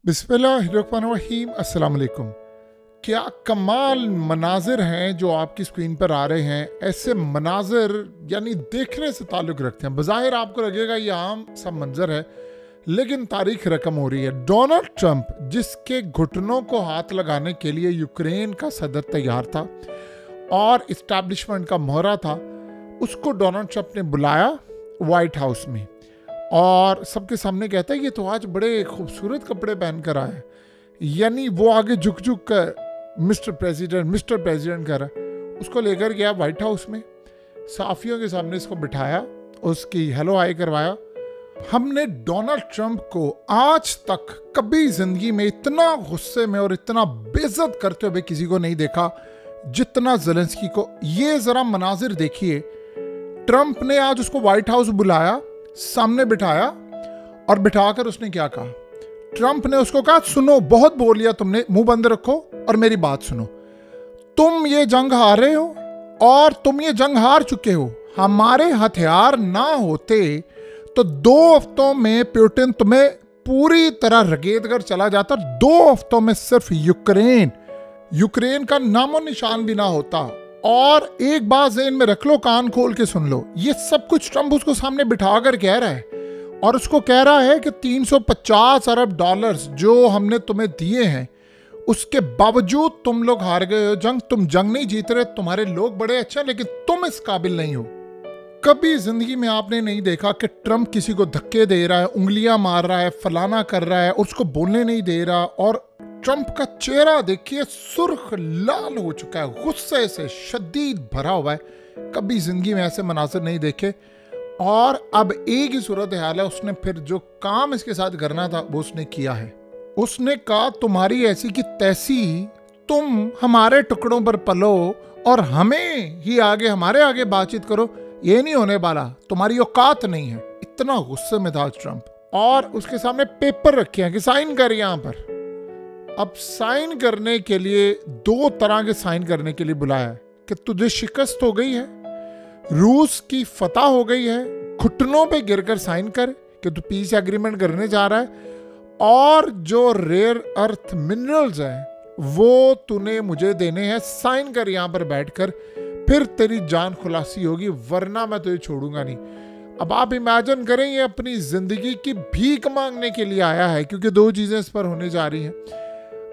बिस्मिल्लाहिर्रहमानिर्रहीम। अस्सलाम वालेकुम। क्या कमाल मनाजिर हैं जो आपकी स्क्रीन पर आ रहे हैं। ऐसे मनाजिर यानी देखने से ताल्लुक़ रखते हैं। बज़ाहिर आपको लगेगा ये आम सा मंजर है, लेकिन तारीख रकम हो रही है। डोनाल्ड ट्रंप, जिसके घुटनों को हाथ लगाने के लिए यूक्रेन का सदर तैयार था और इस्टेब्लिशमेंट का मोहरा था, उसको डोनाल्ड ट्रंप ने बुलाया वाइट हाउस में और सबके सामने कहता है ये तो आज बड़े खूबसूरत कपड़े पहन कर आया है। यानी वो आगे झुक झुक कर मिस्टर प्रेसिडेंट कर रहा है। उसको लेकर गया वाइट हाउस में, साफियों के सामने इसको बिठाया, उसकी हेलो हाय करवाया। हमने डोनाल्ड ट्रंप को आज तक कभी जिंदगी में इतना गुस्से में और इतना बेइज्जत करते हुए किसी को नहीं देखा जितना ज़ेलेंस्की को। ये जरा मनाजिर देखिए। ट्रंप ने आज उसको व्हाइट हाउस बुलाया, सामने बिठाया और बिठाकर उसने क्या कहा। ट्रंप ने उसको कहा सुनो, बहुत बोल लिया तुमने, मुंह बंद रखो और मेरी बात सुनो। तुम ये जंग हार रहे हो और तुम ये जंग हार चुके हो। हमारे हथियार ना होते तो 2 हफ्तों में पुतिन तुम्हें पूरी तरह रगेद कर चला जाता। 2 हफ्तों में सिर्फ यूक्रेन का नामो निशान भी ना होता। और एक बात ज़हन में रख लो, कान खोल के सुन लो, ये सब कुछ ट्रंप उसको सामने बिठाकर कह रहा है और उसको कह रहा है कि 350 अरब डॉलर्स जो हमने तुम्हें दिए हैं, उसके बावजूद तुम लोग हार गए हो जंग। तुम जंग नहीं जीत रहे, तुम्हारे लोग बड़े अच्छे हैं लेकिन तुम इस काबिल नहीं हो। कभी जिंदगी में आपने नहीं देखा कि ट्रंप किसी को धक्के दे रहा है, उंगलियां मार रहा है, फलाना कर रहा है, उसको बोलने नहीं दे रहा। और ट्रंप का चेहरा देखिए, सुर्ख लाल हो चुका है, गुस्से से शदीद भरा हुआ है। कभी जिंदगी में ऐसे मनासिर नहीं देखे। और अब एक ही सूरत हाल है, उसने फिर जो काम इसके साथ करना था वो उसने किया है। उसने कहा तुम्हारी ऐसी की तैसी, तुम हमारे टुकड़ों पर पलो और हमें ही हमारे आगे बातचीत करो, ये नहीं होने वाला, तुम्हारी औकात नहीं है। इतना गुस्से में था ट्रंप। और उसके सामने पेपर रखे हैं कि साइन कर यहाँ पर। अब साइन करने के लिए 2 तरह के साइन करने के लिए बुलाया है कि तुझे शिकस्त हो गई है, रूस की फतह हो गई है, घुटनों पे गिरकर साइन कर कि तू पीस एग्रीमेंट करने जा रहा है, और जो रेयर अर्थ मिनरल्स हैं वो तूने मुझे देने हैं, साइन कर यहाँ पर बैठकर, फिर तेरी जान खुलासी होगी, वरना मैं तुझे छोड़ूंगा नहीं। अब आप इमेजिन करें, ये अपनी जिंदगी की भीख मांगने के लिए आया है, क्योंकि 2 चीजें इस पर होने जा रही हैं।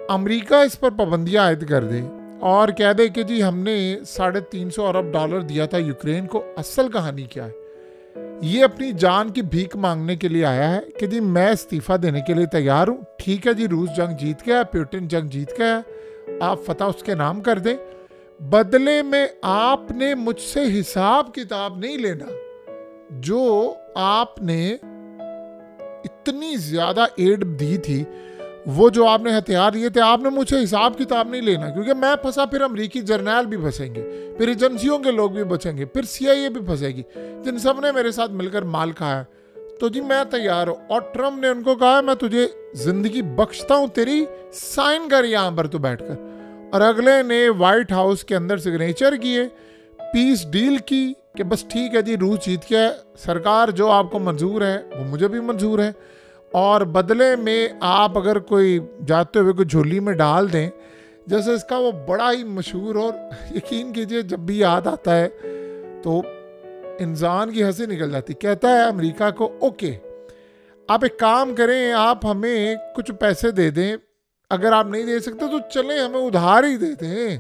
अमेरिका इस पर पाबंदियां आयद कर दे और कह दे कि जी हमने 350 अरब डॉलर दिया था यूक्रेन को। असल कहानी क्या है, ये अपनी जान की भीख मांगने के लिए आया है कि जी मैं इस्तीफा देने के लिए तैयार हूं। ठीक है जी, रूस जंग जीत गया, पुतिन जंग जीत गया, आप फतह उसके नाम कर दें, बदले में आपने मुझसे हिसाब किताब नहीं लेना। जो आपने इतनी ज्यादा एड दी थी, वो जो आपने हथियार दिए थे, आपने मुझे हिसाब किताब नहीं लेना, क्योंकि मैं फंसा फिर अमेरिकी जर्नैल भी फंसेंगे, फिर एजेंसियों के लोग भी बचेंगे, फिर CIA भी फंसेगी, जिन सब ने मेरे साथ मिलकर माल खाया। तो जी मैं तैयार हूँ। और ट्रंप ने उनको कहा मैं तुझे जिंदगी बख्शता हूँ तेरी, साइन कर यहाँ पर तू बैठकर। और अगले ने व्हाइट हाउस के अंदर सिग्नेचर किए, पीस डील की कि बस ठीक है जी, रूस जीत गया है, सरकार जो आपको मंजूर है वो मुझे भी मंजूर है, और बदले में आप अगर कोई जाते हुए कोई झोली में डाल दें, जैसे इसका वो बड़ा ही मशहूर, और यकीन कीजिए जब भी याद आता है तो इंसान की हंसी निकल जाती। कहता है अमेरिका को, ओके आप एक काम करें, आप हमें कुछ पैसे दे दें, अगर आप नहीं दे सकते तो चलें हमें उधार ही दे दें,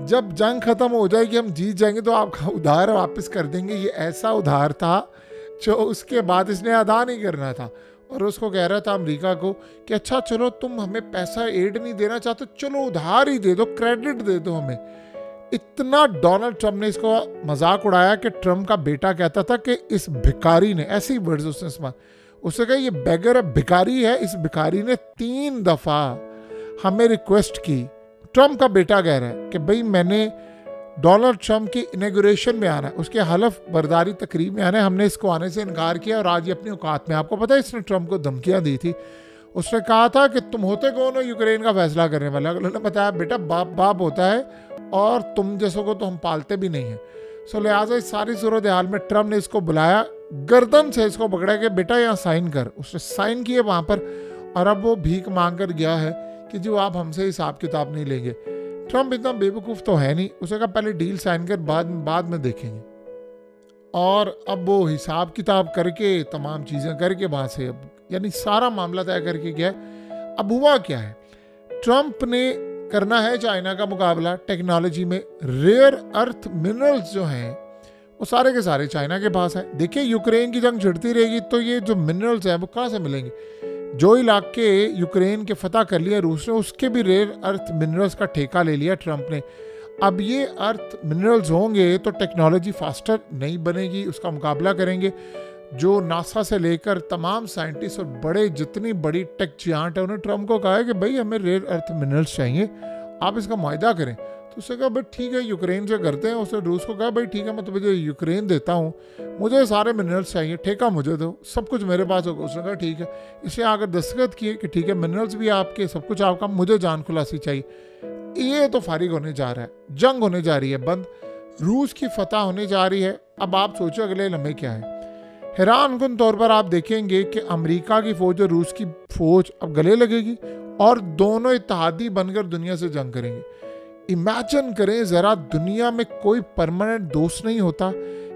जब जंग खत्म हो जाएगी हम जीत जाएंगे तो आपका उधार वापस कर देंगे। ये ऐसा उधार था जो उसके बाद इसने अदा नहीं करना था। और उसको कह रहा था अमेरिका को कि अच्छा चलो तुम हमें पैसा एड नहीं देना चाहते, चलो उधार ही दे दो, क्रेडिट दे दो हमें। इतना डोनाल्ड ट्रंप ने इसको मजाक उड़ाया कि ट्रंप का बेटा कहता था कि इस भिखारी ने, ऐसे ही वर्ड्स उसने इस्तेमाल, उसने कहा ये बेगर भिखारी है, इस भिखारी ने 3 दफा हमें रिक्वेस्ट की। ट्रंप का बेटा कह रहा है कि भाई मैंने डोनाल्ड ट्रंप की इनॉग्रेशन में आना है, उसके हलफ बर्दारी तकरीब में आना है, हमने इसको आने से इनकार किया और आज ये अपनी औकात में। आपको पता है इसने ट्रंप को धमकियां दी थी, उसने कहा था कि तुम होते कौन हो यूक्रेन का फैसला करने वाला। उन्होंने बताया बेटा बाप होता है और तुम जैसों को तो हम पालते भी नहीं हैं। सो लिहाजा इस सारी सूरत हाल में ट्रंप ने इसको बुलाया, गर्दन से इसको पकड़ा कि बेटा यहाँ साइन कर। उसने साइन किए वहाँ पर और अब वो भीख मांग कर गया है कि जो आप हमसे हिसाब किताब नहीं लेंगे। ट्रम्प इतना बेवकूफ़ तो है नहीं, उसे कहा पहले डील साइन कर, बाद में देखेंगे। और अब वो हिसाब किताब करके तमाम चीज़ें करके वहाँ से अब यानी सारा मामला तय करके गया। अब हुआ क्या है, ट्रम्प ने करना है चाइना का मुकाबला टेक्नोलॉजी में। रेयर अर्थ मिनरल्स जो हैं वो सारे के सारे चाइना के पास हैं। देखिए यूक्रेन की जंग छिड़ती रहेगी तो ये जो मिनरल्स हैं वो कहाँ से मिलेंगे। जो इलाके यूक्रेन के फतह कर लिया रूस ने, उसके भी रेयर अर्थ मिनरल्स का ठेका ले लिया ट्रम्प ने। अब ये अर्थ मिनरल्स होंगे तो टेक्नोलॉजी फास्टर नहीं बनेगी, उसका मुकाबला करेंगे। जो नासा से लेकर तमाम साइंटिस्ट और बड़े जितनी बड़ी टेक जियांट है उन्होंने ट्रम्प को कहा है कि भाई हमें रेयर अर्थ मिनरल्स चाहिए, आप इसका मुआहदा करें। तो उसने कहा भाई ठीक है यूक्रेन से करते हैं। उसने रूस को कहा भाई ठीक है मैं तुझे यूक्रेन देता हूँ, मुझे सारे मिनरल्स चाहिए, ठेका मुझे दो, सब कुछ मेरे पास होगा। उसने कहा ठीक है। इसे आकर दस्तखत किए कि ठीक है मिनरल्स भी आपके, सब कुछ आपका, मुझे जान खुलासी चाहिए। ये तो फारिग होने जा रहा है, जंग होने जा रही है बंद, रूस की फतह होने जा रही है। अब आप सोचो अगले लम्हे क्या है। हैरानकुन तौर पर आप देखेंगे कि अमेरिका की फौज और रूस की फौज अब गले लगेगी और दोनों इत्तेहादी बनकर दुनिया से जंग करेंगे। इमेजिन करें ज़रा, दुनिया में कोई परमानेंट दोस्त नहीं होता।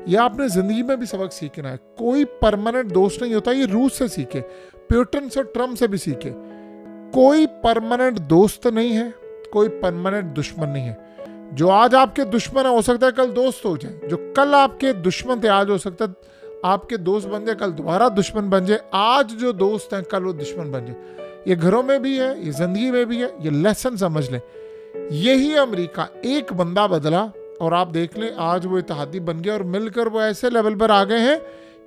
यह आपने ज़िंदगी में भी सबक सीखना है, कोई परमानेंट दोस्त नहीं होता। ये रूस से सीखे, पुतिन से, ट्रम्प से भी सीखे। कोई परमानेंट दोस्त नहीं है, कोई परमानेंट दुश्मन नहीं है। जो आज आपके दुश्मन है हो सकता है कल दोस्त हो जाए, जो कल आपके दुश्मन थे आज हो सकता है आपके दोस्त बन जाए, कल दोबारा दुश्मन बन जाए। आज जो दोस्त हैं कल वो दुश्मन बन जाए। ये घरों में भी है, ये जिंदगी में भी है, ये लेसन समझ लें। यही अमेरिका, एक बंदा बदला और आप देख लें आज वो इत्तेहादी बन गया और मिलकर वो ऐसे लेवल पर आ गए हैं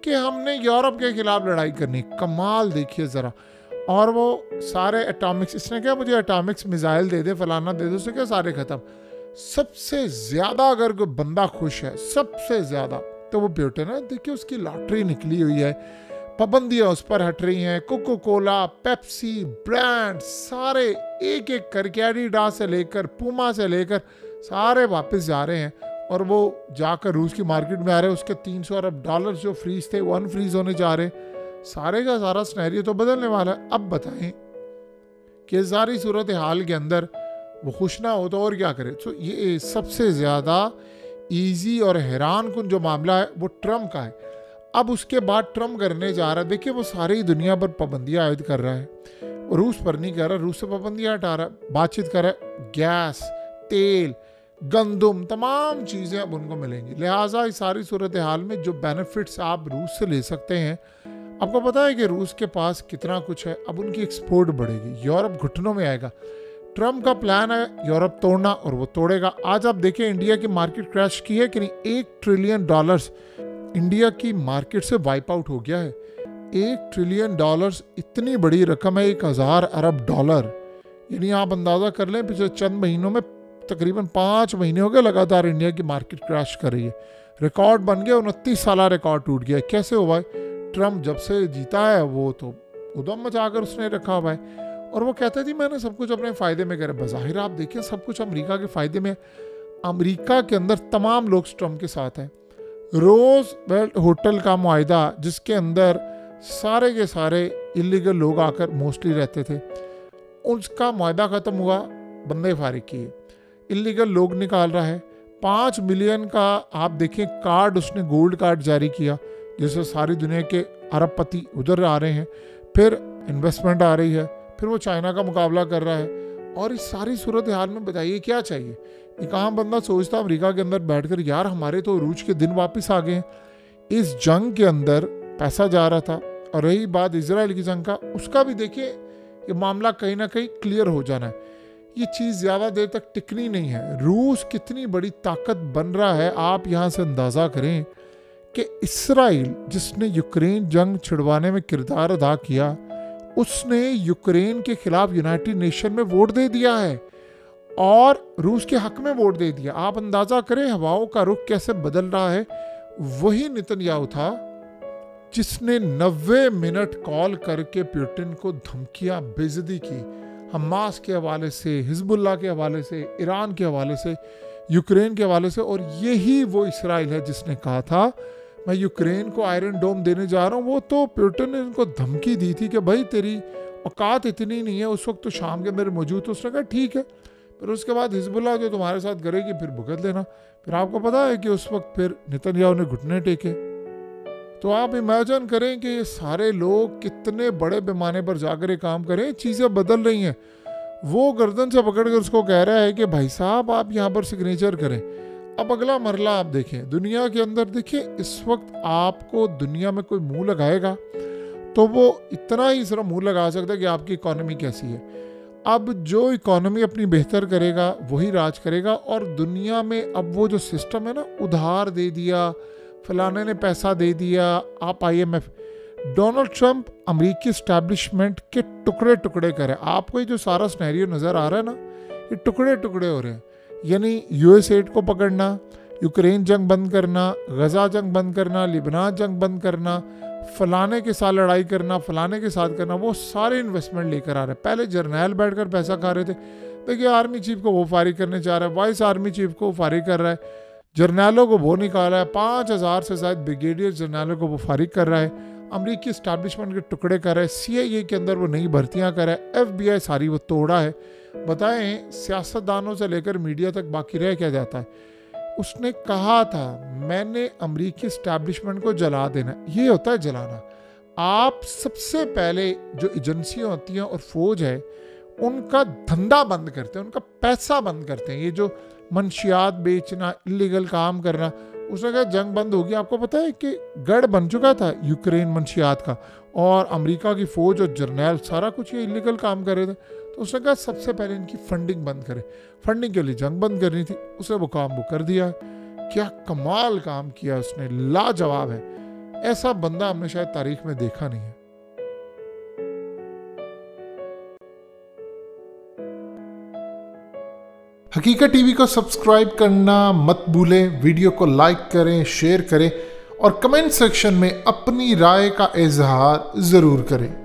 कि हमने यूरोप के खिलाफ लड़ाई करनी। कमाल देखिए ज़रा। और वो सारे एटॉमिक्स, इसने क्या मुझे एटॉमिक्स मिसाइल दे दे, फलाना दे दे, उससे क्या सारे ख़त्म। सबसे ज़्यादा अगर कोई बंदा खुश है सबसे ज़्यादा तो वो पुतिन है। देखिए उसकी लॉटरी निकली हुई है, पाबंदियाँ उस पर हट रही हैं। कोको कोला, पेप्सी, ब्रांड सारे एक एक करके, एडिडास से लेकर पूमा से लेकर सारे वापस जा रहे हैं और वो जाकर रूस की मार्केट में आ रहे हैं। उसके 300 अरब डॉलर जो फ्रीज थे वो अनफ्रीज होने जा रहे हैं। सारे का सारा सिनेरियो तो बदलने वाला है। अब बताएं कि सारी सूरत हाल के अंदर वो खुश ना हो तो और क्या करे। तो ये सबसे ज़्यादा ईजी और हैरानकुन जो मामला है वो ट्रम्प का है। अब उसके बाद ट्रम्प करने जा रहा है, देखिए वो सारी दुनिया पर पाबंदियाँ आयद कर रहा है। रूस पर नहीं कर रहा, रूस से पाबंदियाँ हटा रहा है, बातचीत कर रहा है। गैस, तेल, गंदम, तमाम चीज़ें अब उनको मिलेंगी। लिहाजा इस सारी सूरत हाल में जो बेनिफिट्स आप रूस से ले सकते हैं, आपको पता है कि रूस के पास कितना कुछ है। अब उनकी एक्सपोर्ट बढ़ेगी, यूरोप घुटनों में आएगा। ट्रम्प का प्लान है यूरोप तोड़ना और वो तोड़ेगा। आज आप देखें इंडिया की मार्केट क्रैश की है कि नहीं, $1 ट्रिलियन इंडिया की मार्केट से वाइप आउट हो गया है। $1 ट्रिलियन इतनी बड़ी रकम है, 1000 अरब डॉलर। यानी आप अंदाज़ा कर लें पिछले चंद महीनों में तकरीबन 5 महीने हो गए लगातार इंडिया की मार्केट क्रैश कर रही है। रिकॉर्ड बन गया, 29 साल रिकॉर्ड टूट गया। कैसे हुआ है? ट्रम्प जब से जीता है वो तो उदम मचा कर उसने रखा हुआ है और वो कहता है जी मैंने सब कुछ अपने फ़ायदे में करा। बज़ाहिर आप देखिए सब कुछ अमेरिका के फ़ायदे में। अमेरिका के अंदर तमाम लोग ट्रम्प के साथ हैं। रोज़वेल्ट होटल का मुआहिदा जिसके अंदर सारे के सारे इलीगल लोग आकर मोस्टली रहते थे, उसका मुआहिदा ख़त्म हुआ, बंदे फारिग किए। इलीगल लोग निकाल रहा है। 5 मिलियन का आप देखें कार्ड उसने गोल्ड कार्ड जारी किया जिससे सारी दुनिया के अरबपति उधर आ रहे हैं। फिर इन्वेस्टमेंट आ रही है, फिर वो चाइना का मुकाबला कर रहा है। और इस सारी सूरत हाल में बताइए क्या चाहिए। एक आम बंदा सोचता अमेरिका के अंदर बैठकर यार हमारे तो रूज के दिन वापस आ गए हैं। इस जंग के अंदर पैसा जा रहा था। और रही बात इजराइल की जंग का, उसका भी देखिए ये मामला कहीं ना कहीं क्लियर हो जाना है। ये चीज़ ज़्यादा देर तक टिकनी नहीं है। रूस कितनी बड़ी ताकत बन रहा है आप यहाँ से अंदाज़ा करें कि इस्राइल जिसने यूक्रेन जंग छिड़वाने में किरदार अदा किया, उसने यूक्रेन के खिलाफ यूनाइटेड नेशन में वोट दे दिया है और रूस के हक में वोट दे दिया। आप अंदाज़ा करें हवाओं का रुख कैसे बदल रहा है। वही नेतन्याहू था जिसने 90 मिनट कॉल करके पुतिन को धमकियां बेइज्जती की, हमास के हवाले से, हिजबुल्लाह के हवाले से, ईरान के हवाले से, यूक्रेन के हवाले से। और यही वो इस्राइल है जिसने कहा था मैं यूक्रेन को आयरन डोम देने जा रहा हूँ। वो तो पुतिन ने उनको धमकी दी थी कि भाई तेरी औकात इतनी नहीं है, उस वक्त तो शाम के अंदर मौजूद। तो उसने कहा ठीक है, फिर उसके बाद हिजबुल्लाह जो तुम्हारे साथ करेगी फिर भुगत लेना। फिर आपको पता है कि उस वक्त फिर नेतन्याहू ने घुटने टेके। तो आप इमेजिन करें कि ये सारे लोग कितने बड़े पैमाने पर जाकर ये काम करें, चीज़ें बदल रही हैं। वो गर्दन से पकड़कर उसको कह रहा है कि भाई साहब आप यहाँ पर सिग्नेचर करें। अब अगला मरला आप देखें, दुनिया के अंदर देखिए, इस वक्त आपको दुनिया में कोई मुंह लगाएगा तो वो इतना ही सिर्फ मुंह लगा सकता है कि आपकी इकॉनमी कैसी है। अब जो इकॉनमी अपनी बेहतर करेगा वही राज करेगा। और दुनिया में अब वो जो सिस्टम है ना, उधार दे दिया, फलाने ने पैसा दे दिया, आप IMF, डोनाल्ड ट्रंप अमेरिकी इस्टेब्लिशमेंट के टुकड़े टुकड़े करे। आपको ये जो सारा सिनेरियो नज़र आ रहा है ना, ये टुकड़े टुकड़े हो रहे हैं। यानी USAID को पकड़ना, यूक्रेन जंग बंद करना, गजा जंग बंद करना, लिबनान जंग बंद करना, फलाने के साथ लड़ाई करना, फलाने के साथ करना, वो सारे इन्वेस्टमेंट लेकर आ रहे हैं। पहले जर्नैल बैठकर पैसा खा रहे थे, देखिए आर्मी चीफ को वो फारिग करने जा रहा है, वाइस आर्मी चीफ को फारिग कर रहा है, जर्नैलों को वो निकाला है, 5000 से शायद ब्रिगेडियर जर्नैलों को वो फारिग कर रहा है, अमेरिकी इस्टेब्लिशमेंट के टुकड़े कर रहा है, CIA के अंदर वो नई भर्तियाँ कर रहा है, FBI सारी वो तोड़ा है। बताएं सियासतदानों से लेकर मीडिया तक बाकी रह क्या जाता है। उसने कहा था मैंने अमेरिकी इस्टेब्लिशमेंट को जला देना। ये होता है जलाना। आप सबसे पहले जो एजेंसियां होती हैं और फौज है उनका धंधा बंद करते हैं, उनका पैसा बंद करते हैं। ये जो मंशियात बेचना, इलीगल काम करना, उसने कहा जंग बंद होगी। आपको पता है कि गढ़ बन चुका था यूक्रेन मंशियात का, और अमेरिका की फौज और जर्नैल सारा कुछ ये इलीगल काम कर रहे थे। तो उसने कहा सबसे पहले इनकी फंडिंग बंद करें। फंडिंग के लिए जंग बंद करनी थी, उसने वो काम वो कर दिया। क्या कमाल काम किया उसने, लाजवाब है। ऐसा बंदा हमने शायद तारीख में देखा नहीं है। हकीकत टीवी को सब्सक्राइब करना मत भूलें, वीडियो को लाइक करें, शेयर करें और कमेंट सेक्शन में अपनी राय का इजहार ज़रूर करें।